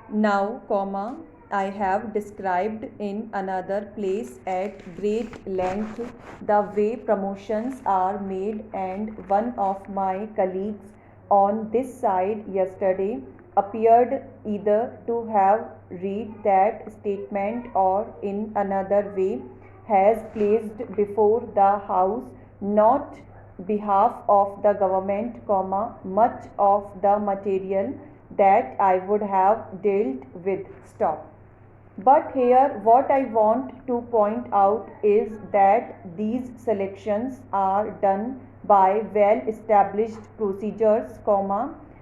Now, I have described in another place at great length the way promotions are made, and one of my colleagues on this side yesterday appeared either to have read that statement or in another way has placed before the house not behalf of the government, much of the material that I would have dealt with. Stop. But here, what I want to point out is that these selections are done by well established procedures,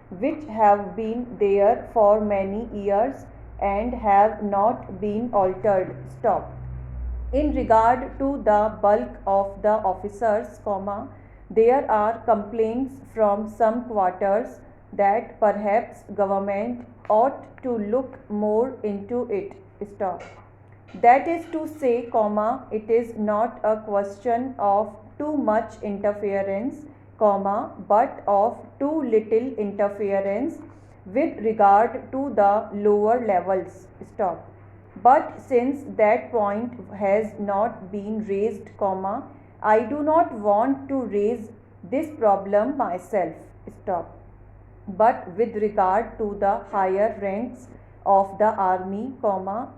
which have been there for many years and have not been altered. Stop. In regard to the bulk of the officers, there are complaints from some quarters that perhaps government ought to look more into it. Stop. That is to say, it is not a question of too much interference, but of too little interference with regard to the lower levels. Stop. But since that point has not been raised, I do not want to raise this problem myself. Stop. But with regard to the higher ranks of the army,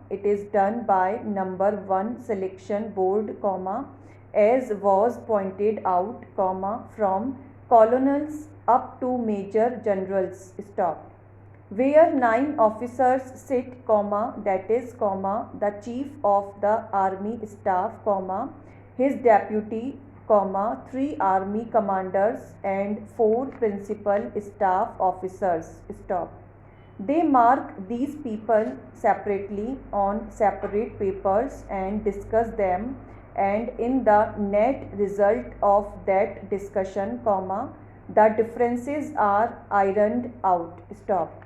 it is done by number 1 selection board, as was pointed out, from colonels up to major generals. Stop. Where 9 officers sit, that is, the chief of the army staff, his deputy, 3 army commanders and 4 principal staff officers. Stop. They mark these people separately on separate papers and discuss them, and in the net result of that discussion, the differences are ironed out. Stop.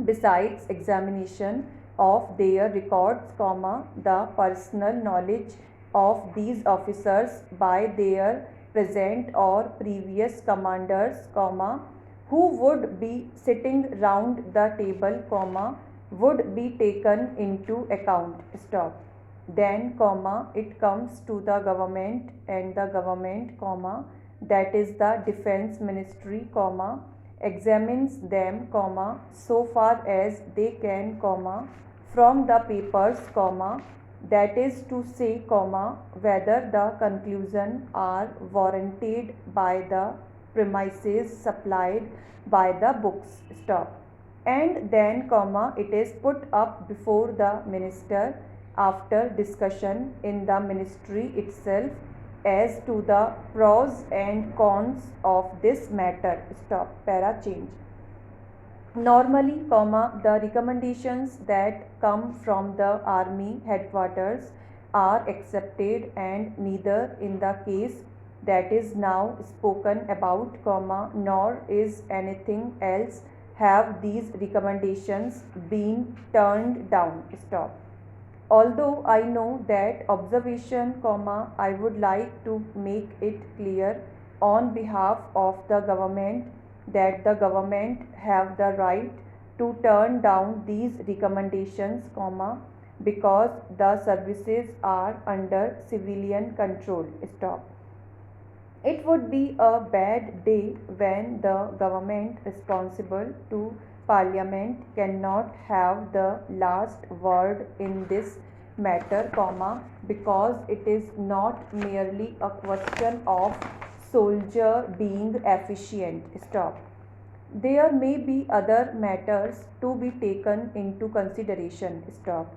Besides examination of their records, the personal knowledge of these officers by their present or previous commanders, who would be sitting round the table, would be taken into account. Stop. Then, it comes to the government, and the government, that is the defense ministry, examines them, so far as they can, from the papers, that is to say, whether the conclusion are warranted by the premises supplied by the books. Stop. And then, it is put up before the minister after discussion in the ministry itself as to the pros and cons of this matter. Stop. Para change. Normally, the recommendations that come from the army headquarters are accepted, and neither in the case that is now spoken about, nor is anything else have these recommendations been turned down. Stop. Although I know that observation, I would like to make it clear on behalf of the government that the government have the right to turn down these recommendations, because the services are under civilian control. Stop. It would be a bad day when the government responsible to Parliament cannot have the last word in this matter, because it is not merely a question of soldier being efficient. Stop. There may be other matters to be taken into consideration. Stop.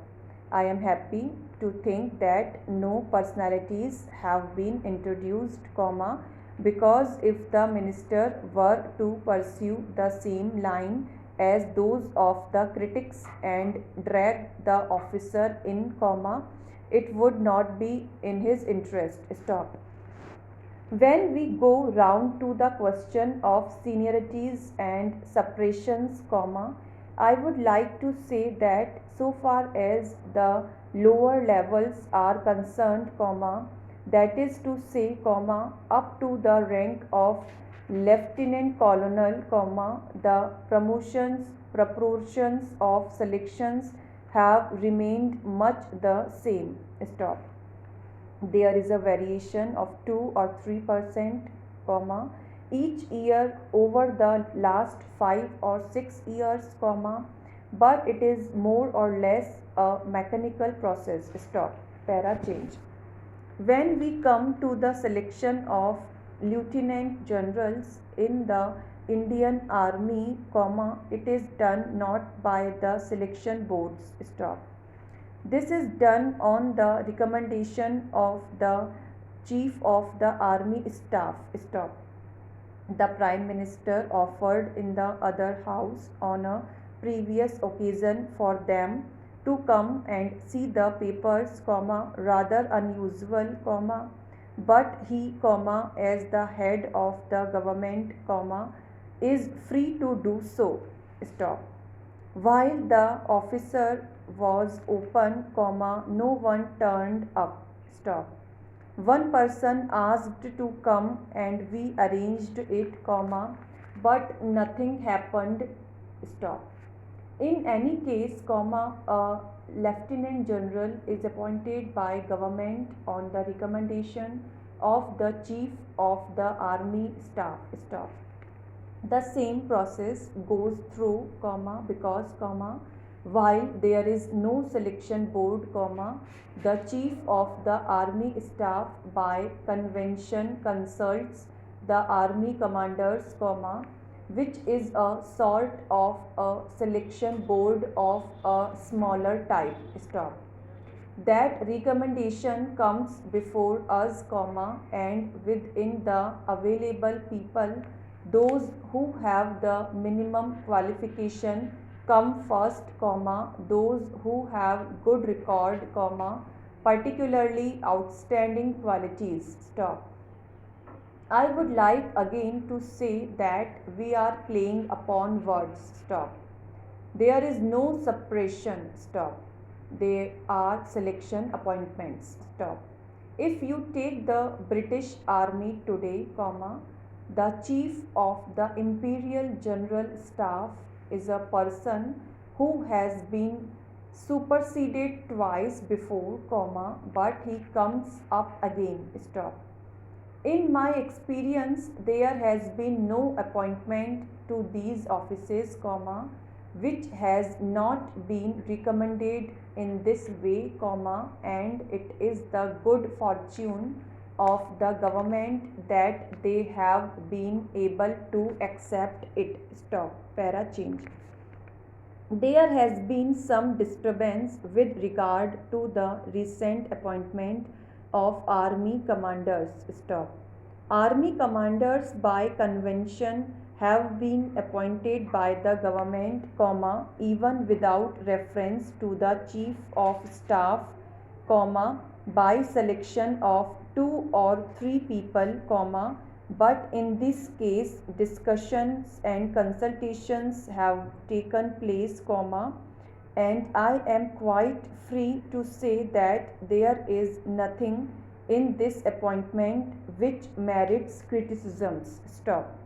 I am happy to think that no personalities have been introduced, because if the minister were to pursue the same line as those of the critics and drag the officer in, it would not be in his interest. Stop. When we go round to the question of seniorities and suppressions, I would like to say that so far as the lower levels are concerned, that is to say, up to the rank of lieutenant colonel, the promotions proportions of selections have remained much the same. Stop. There is a variation of 2 or 3%, comma, each year over the last 5 or 6 years, comma, but it is more or less a mechanical process. Stop. Para change. When we come to the selection of lieutenant generals in the Indian Army, comma, it is done not by the selection boards. Stop. This is done on the recommendation of the Chief of the Army Staff. Stop. The Prime Minister offered in the other house on a previous occasion for them to come and see the papers, comma, rather unusual, comma, but he, comma, as the head of the government, comma, is free to do so. Stop. While the officer was open, comma, no one turned up. Stop. One person asked to come and we arranged it, comma, but nothing happened. Stop. In any case, comma, a lieutenant general is appointed by government on the recommendation of the chief of the army staff. Stop. The same process goes through, comma, because, comma, while there is no selection board, comma, the chief of the army staff by convention consults the army commanders, comma, which is a sort of a selection board of a smaller type. Stop. That recommendation comes before us, comma, and within the available people, those who have the minimum qualification come first, comma, those who have good record, comma, particularly outstanding qualities. Stop. I would like again to say that we are playing upon words. Stop. There is no suppression. Stop. They are selection appointments. Stop. If you take the British Army today, comma, the chief of the Imperial General Staff is a person who has been superseded twice before, comma, but he comes up again. Stop. In my experience, there has been no appointment to these offices, comma, which has not been recommended in this way, comma, and it is the good fortune of the government that they have been able to accept it. Stop. Para change. There has been some disturbance with regard to the recent appointment of army commanders. Stop. Army commanders by convention have been appointed by the government, comma, even without reference to the chief of staff, comma, by selection of 2 or 3 people, comma, but in this case discussions and consultations have taken place, comma, and I am quite free to say that there is nothing in this appointment which merits criticisms. Stop.